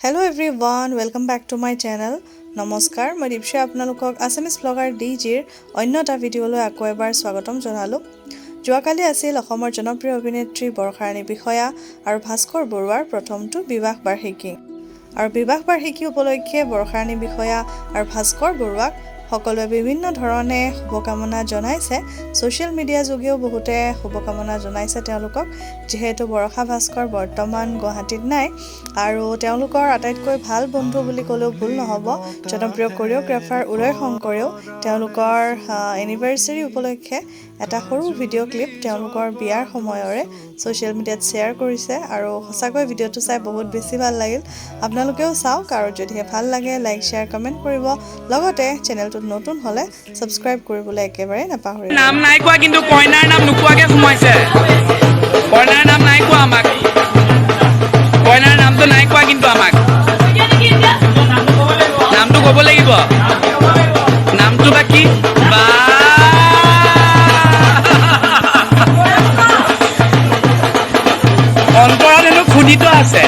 Hello everyone, welcome back to my channel. নমস্কাৰ মই দীপশিয়া আপোনালোকক আসামিজ ব্লগাৰ ডিজিৰ অন্য এটা ভিডিঅ'লৈ আকৌ এবাৰ স্বাগতম জনালোঁ। যোৱাকালি আছিল অসমৰ জনপ্ৰিয় অভিনেত্ৰী বৰষাৰাণী বিষয়া আৰু ভাস্কৰ বৰুৱাৰ প্ৰথমটো বিবাহ বাৰ্ষিকী। আৰু বিবাহ বাৰ্ষিকী উপলক্ষে বৰষাৰাণী বিষয়া আৰু ভাস্কৰ বৰুৱাক সকলোৱে বিভিন্ন ধৰণে শুভকামনা জনাইছে। সোশ্যাল মিডিয়া যোগেও বহুতে শুভকামনা জনাইছে তেওঁলোকক, যেহেতু বৰষা ভাস্কৰ বৰ্তমান গুৱাহাটীত নাই আৰু তেওঁলোকৰ আটাইতকৈ ভাল বন্ধু বুলি ক'লেও ভুল নহ'ব। জনপ্ৰিয় কোৰিঅ'গ্ৰাফাৰ উদয় শংকৰেও তেওঁলোকৰ এনিভাৰ্চাৰী উপলক্ষে এটা সৰু ভিডিঅ' ক্লিপ তেওঁলোকৰ বিয়াৰ সময়ৰে সোশ্যাল মিডিয়াত শ্বেয়াৰ কৰিছে আৰু সঁচাকৈ ভিডিঅ'টো চাই বহুত বেছি ভাল লাগিল। আপোনালোকেও চাওক আৰু যদিহে ভাল লাগে লাইক শ্বেয়াৰ কমেণ্ট কৰিব, লগতে চেনেলটো নতুন হলে সাবস্ক্ৰাইব কৰিবলৈ একেবাৰে নাপাহৰিব। নাম নাই কোৱা কিন্তু কইনাৰ নাম নোকোৱাকে সোমাইছে। কইনাৰ নাম নাই কোৱা আমাক, কইনাৰ নামটো নাই কোৱা কিন্তু আমাক। নামটো ক'ব লাগিব, নামটো বা কি বা অন্তৰত হেনো খুদিত আছে।